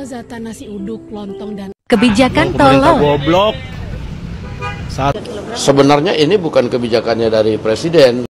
Kelezatan nasi uduk, lontong, dan kebijakan tolol. Goblok. Sebenarnya ini bukan kebijakannya dari presiden.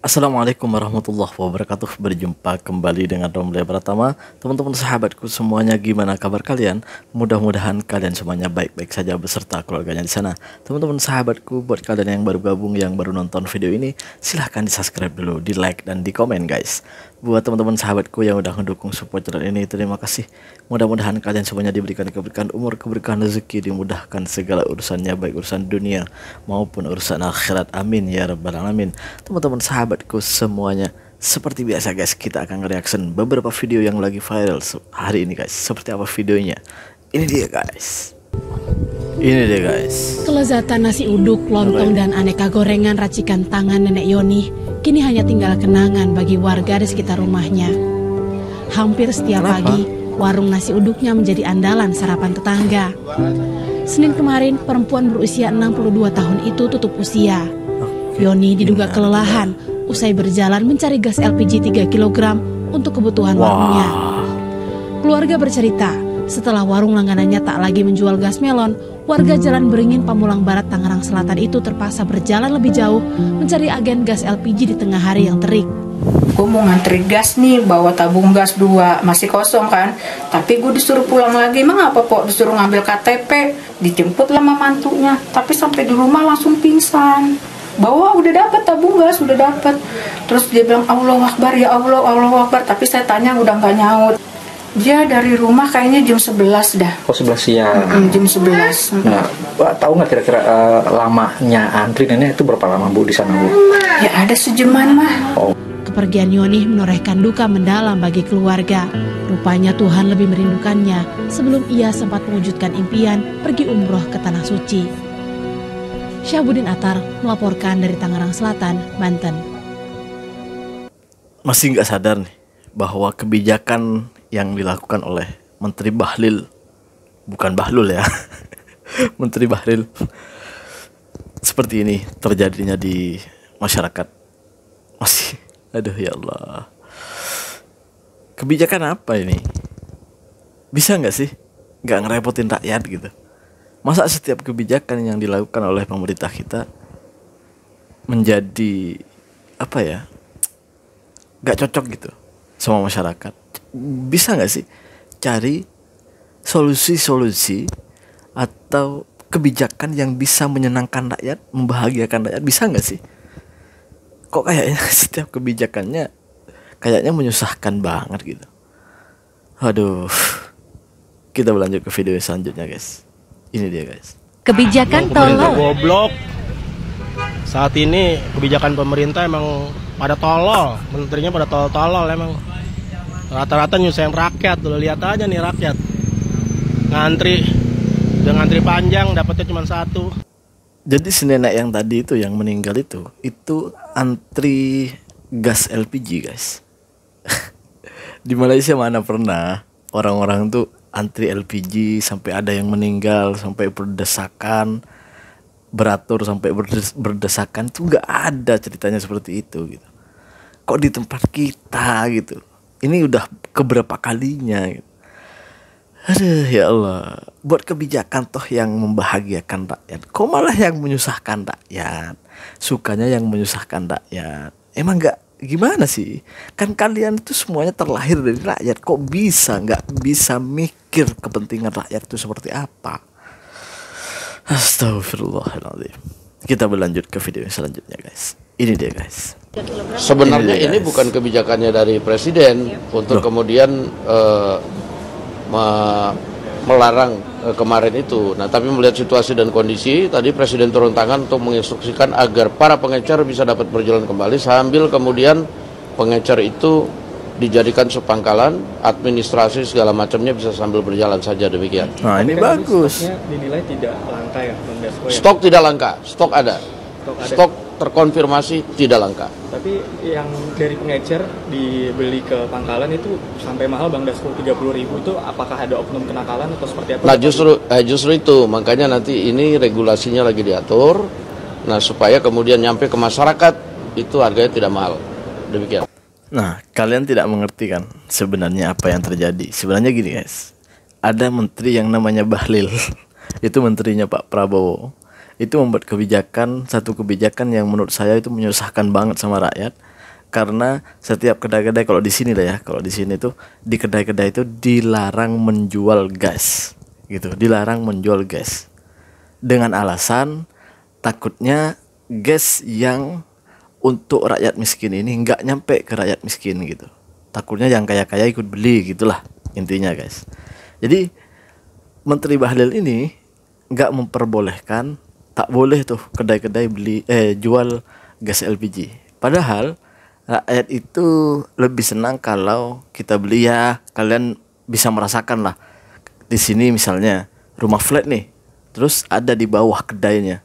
Assalamualaikum warahmatullahi wabarakatuh. Berjumpa kembali dengan Romli Pratama. Teman-teman sahabatku semuanya, gimana kabar kalian? Mudah-mudahan kalian semuanya baik-baik saja beserta keluarganya di sana. Teman-teman sahabatku, buat kalian yang baru gabung, yang baru nonton video ini, silahkan di subscribe dulu, di like dan di komen guys. Buat teman-teman sahabatku yang udah mendukung support channel ini, terima kasih. Mudah-mudahan kalian semuanya diberikan keberkahan umur, keberkahan rezeki, dimudahkan segala urusannya, baik urusan dunia maupun urusan akhirat. Amin ya rabbal alamin. Teman-teman sahabatku semuanya, seperti biasa guys, kita akan reaction beberapa video yang lagi viral hari ini guys. Seperti apa videonya? Ini dia guys. Ini dia guys. kelezatan nasi uduk, lontong, dan aneka gorengan racikan tangan Nenek Yoni kini hanya tinggal kenangan bagi warga di sekitar rumahnya. Hampir setiap pagi, warung nasi uduknya menjadi andalan sarapan tetangga. Senin kemarin, perempuan berusia 62 tahun itu tutup usia. Yoni diduga kelelahan usai berjalan mencari gas LPG 3 kg untuk kebutuhan warungnya. Keluarga bercerita, setelah warung langganannya tak lagi menjual gas melon, warga Jalan Beringin, Pamulang Barat, Tangerang Selatan itu terpaksa berjalan lebih jauh mencari agen gas LPG di tengah hari yang terik. Gue mau ngantri gas nih, bawa tabung gas 2, masih kosong kan. Tapi gue disuruh pulang lagi, emang apa Pok? Disuruh ngambil KTP, dijemput lama mantunya. Tapi sampai di rumah langsung pingsan. Bahwa udah dapat tabung gas, udah dapat. Terus dia bilang, Allahu Akbar, ya Allah, Allahu Akbar. Tapi saya tanya udah nggak nyaut. Dia dari rumah kayaknya jam 11 dah. Oh, 11 siang. Jam 11. Nah, tahu nggak kira-kira lamanya antri nenek itu berapa lama Bu di sana Bu? Ya ada sejaman mah. Oh. Kepergian Yoni menorehkan duka mendalam bagi keluarga. Rupanya Tuhan lebih merindukannya sebelum ia sempat mewujudkan impian pergi umroh ke Tanah Suci. Syahbudin Atar melaporkan dari Tangerang Selatan, Banten. Masih nggak sadar nih bahwa kebijakan yang dilakukan oleh Menteri Bahlil, bukan Bahlul ya, Menteri Bahlil, seperti ini terjadinya di masyarakat. Masih, aduh ya Allah, kebijakan apa ini? Bisa nggak sih nggak ngerepotin rakyat gitu? Masa setiap kebijakan yang dilakukan oleh pemerintah kita menjadi apa ya, nggak cocok gitu sama masyarakat? Bisa nggak sih cari solusi-solusi atau kebijakan yang bisa menyenangkan rakyat, membahagiakan rakyat? Bisa nggak sih? Kok kayaknya setiap kebijakannya kayaknya menyusahkan banget gitu. Aduh, kita berlanjut ke video selanjutnya guys. Ini dia guys. Kebijakan tolol. Goblok. Saat ini kebijakan pemerintah emang pada tolol, menterinya pada tolol emang. Rata-rata nyusahin rakyat, lo lihat aja nih rakyat. Ngantri, udah ngantri panjang, dapatnya cuma satu. Jadi si nenek yang tadi itu yang meninggal itu antri gas LPG guys. Di Malaysia mana pernah orang-orang tuh antri LPG sampai ada yang meninggal, sampai berdesakan, beratur sampai berdesakan, tuh nggak ada ceritanya seperti itu gitu. Kok di tempat kita gitu? Ini udah keberapa kalinya gitu. Aduh ya Allah, buat kebijakan toh yang membahagiakan rakyat, kok malah yang menyusahkan rakyat? Sukanya yang menyusahkan rakyat. Emang nggak gimana sih? Kan kalian itu semuanya terlahir dari rakyat, kok bisa nggak bisa mikir kepentingan rakyat itu seperti apa? Astagfirullahaladzim. Kita berlanjut ke video selanjutnya guys. Ini dia guys. Sebenarnya ini bukan kebijakannya dari presiden untuk kemudian melarang kemarin itu. Nah, tapi melihat situasi dan kondisi, tadi presiden turun tangan untuk menginstruksikan agar para pengecer bisa dapat berjalan kembali, sambil kemudian pengecer itu dijadikan sepangkalan, administrasi segala macamnya bisa sambil berjalan saja, demikian. Nah, ini Kan bagus. stoknya dinilai tidak langka ya, Bang Dasko ya? Stok tidak langka, stok ada. Stok ada. Stok terkonfirmasi tidak langka. Tapi yang dari pengecer dibeli ke pangkalan itu sampai mahal Bang Dasko 30.000 itu apakah ada oknum kenakalan atau seperti apa? Nah, justru itu makanya nanti ini regulasinya lagi diatur. Nah, supaya kemudian nyampe ke masyarakat itu harganya tidak mahal. Demikian. Nah, kalian tidak mengerti kan sebenarnya apa yang terjadi. Sebenarnya gini guys, ada menteri yang namanya Bahlil. Itu menterinya Pak Prabowo. Itu membuat satu kebijakan yang menurut saya itu menyusahkan banget sama rakyat. Karena setiap kedai-kedai, kalau di sini lah ya, kalau di sini tuh di kedai-kedai itu dilarang menjual gas, gitu, dilarang menjual gas. Dengan alasan takutnya gas yang untuk rakyat miskin ini nggak nyampe ke rakyat miskin gitu. Takutnya yang kaya-kaya ikut beli gitulah intinya guys. Jadi Menteri Bahlil ini nggak memperbolehkan, tak boleh tuh kedai-kedai jual gas LPG. Padahal rakyat itu lebih senang kalau kita beli, ya kalian bisa merasakan lah. Di sini misalnya rumah flat nih, terus ada di bawah kedainya,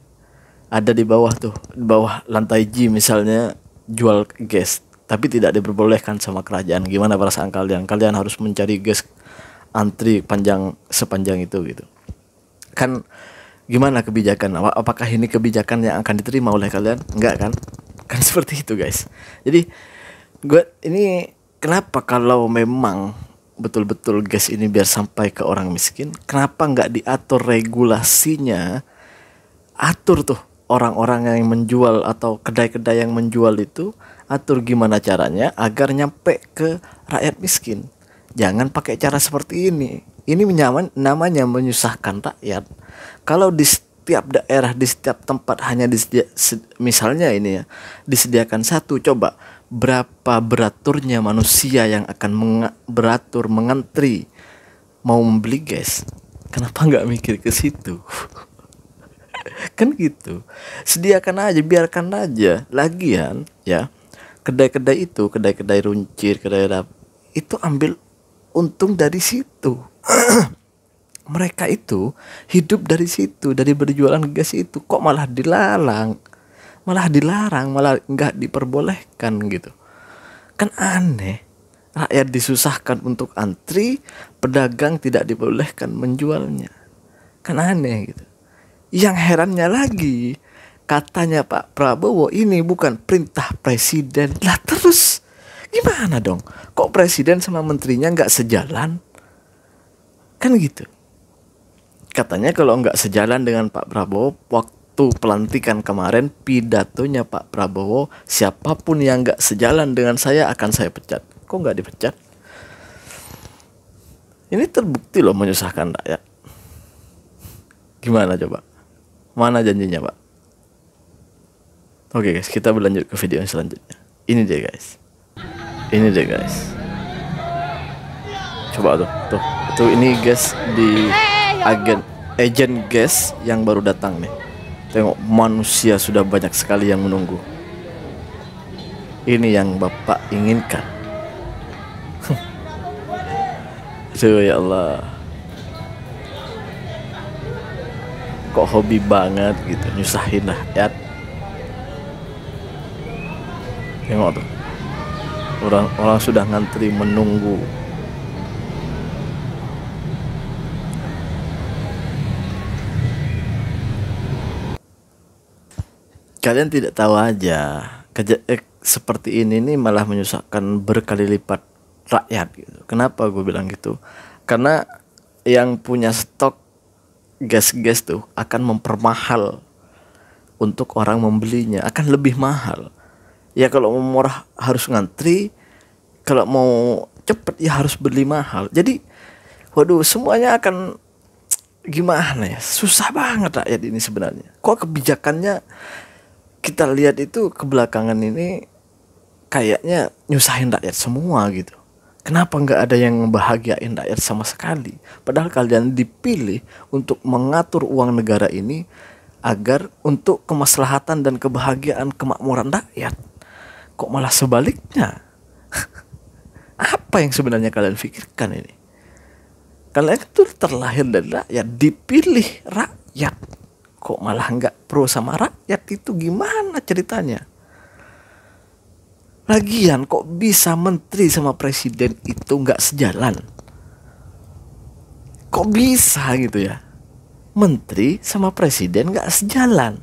ada di bawah tuh, di bawah lantai G misalnya jual gas, tapi tidak diperbolehkan sama kerajaan. Gimana perasaan kalian? Kalian harus mencari gas, antri sepanjang itu gitu. Kan gimana kebijakan? Apakah ini kebijakan yang akan diterima oleh kalian? Enggak kan? Kan seperti itu guys. Jadi ini kenapa kalau memang betul-betul gas ini biar sampai ke orang miskin, kenapa nggak diatur regulasinya? Atur tuh orang-orang yang menjual atau kedai-kedai yang menjual itu, atur gimana caranya agar nyampe ke rakyat miskin. Jangan pakai cara seperti ini. Ini namanya menyusahkan rakyat. Kalau di setiap daerah, di setiap tempat hanya misalnya ini ya, disediakan satu, coba berapa beraturnya manusia yang akan beratur mengantri mau membeli gas. Kenapa nggak mikir ke situ? Kan gitu. Sediakan aja, biarkan aja. Lagian ya, kedai-kedai itu, kedai-kedai runcir, itu ambil untung dari situ. Mereka itu hidup dari situ, dari berjualan gas itu. Kok malah dilarang, malah nggak diperbolehkan gitu. Kan aneh. Rakyat disusahkan untuk antri, pedagang tidak diperbolehkan menjualnya. Kan aneh gitu. Yang herannya lagi, katanya Pak Prabowo ini bukan perintah presiden. Lah terus gimana dong? Kok presiden sama menterinya nggak sejalan? Kan gitu. Katanya kalau nggak sejalan dengan Pak Prabowo, waktu pelantikan kemarin pidatonya Pak Prabowo, siapapun yang nggak sejalan dengan saya akan saya pecat. Kok nggak dipecat? Ini terbukti loh menyusahkan rakyat. Gimana coba? Mana janjinya Pak? Oke guys, kita berlanjut ke video yang selanjutnya. Ini dia guys. Ini dia guys. Coba tuh. Itu ini guys di agen gas yang baru datang nih. Tengok, manusia sudah banyak sekali yang menunggu. Ini yang Bapak inginkan. Tuh ya Allah. Kok hobi banget gitu, nyusahin lah ya. Tengok tuh, orang sudah ngantri menunggu. Kalian tidak tahu aja, seperti ini nih malah menyusahkan berkali lipat rakyat gitu. Kenapa gue bilang gitu? Karena yang punya stok gas-gas tuh akan mempermahal untuk orang membelinya, akan lebih mahal. Ya kalau mau murah harus ngantri, kalau mau cepet ya harus beli mahal. Jadi waduh, semuanya akan gimana ya, susah banget rakyat ini sebenarnya. Kok kebijakannya kita lihat itu kebelakangan ini kayaknya nyusahin rakyat semua gitu. Kenapa nggak ada yang membahagiain rakyat sama sekali? Padahal kalian dipilih untuk mengatur uang negara ini agar untuk kemaslahatan dan kebahagiaan kemakmuran rakyat. Kok malah sebaliknya? Apa yang sebenarnya kalian pikirkan ini? Kalian itu terlahir dari rakyat, dipilih rakyat, kok malah nggak pro sama rakyat, itu gimana ceritanya? Lagian kok bisa menteri sama presiden itu nggak sejalan? Kok bisa gitu ya? Menteri sama presiden nggak sejalan.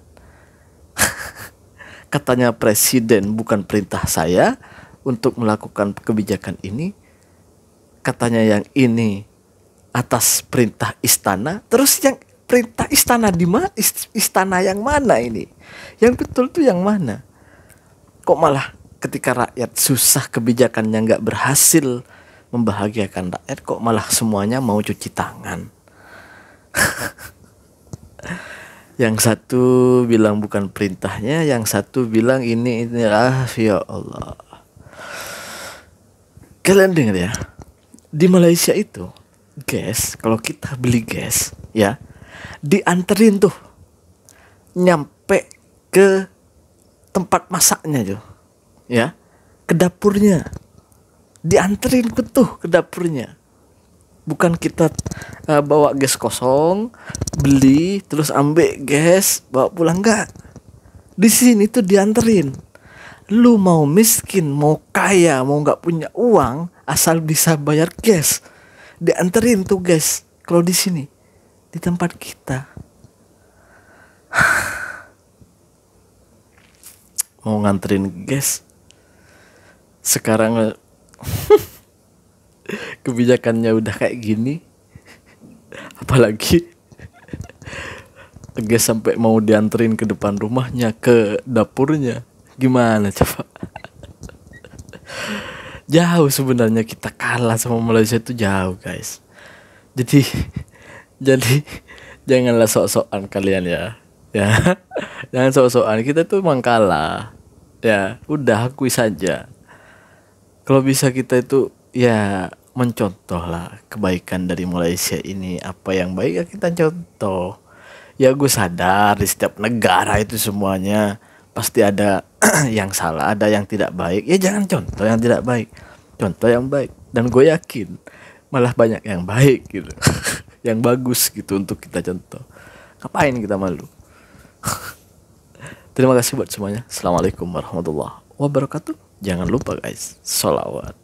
Katanya presiden bukan perintah saya untuk melakukan kebijakan ini. Katanya yang ini atas perintah istana. Terus yang perintah istana di mana? Istana yang mana ini? Yang betul tuh yang mana? Kok malah ketika rakyat susah, kebijakannya nggak berhasil membahagiakan rakyat, kok malah semuanya mau cuci tangan? Yang satu bilang bukan perintahnya, yang satu bilang ini ya Allah. Kalian dengar ya, di Malaysia itu gas, kalau kita beli gas ya, dianterin tuh nyampe ke tempat masaknya tuh ya, ke dapurnya, dianterin ke dapurnya. Bukan kita bawa gas kosong, beli terus ambil gas bawa pulang, enggak. Di sini tuh dianterin. Lu mau miskin, mau kaya, mau nggak punya uang, asal bisa bayar gas, dianterin tuh gas. Kalau di sini, di tempat kita, mau nganterin gas sekarang kebijakannya udah kayak gini, apalagi gas sampai mau dianterin ke depan rumahnya, ke dapurnya, gimana coba? Jauh sebenarnya kita kalah sama Malaysia itu, jauh guys. Jadi janganlah sok-sokan kalian ya jangan sok-sokan, kita tuh emang kalah ya, udah akui saja. Kalau bisa kita itu ya mencontoh lah kebaikan dari Malaysia ini, apa yang baik ya kita contoh. Ya gue sadar di setiap negara itu semuanya pasti ada yang salah, ada yang tidak baik. Ya jangan contoh yang tidak baik, contoh yang baik. Dan gue yakin malah banyak yang baik gitu yang bagus gitu untuk kita contoh. Ngapain kita malu? Terima kasih buat semuanya. Assalamualaikum warahmatullahi wabarakatuh. Jangan lupa guys, sholawat.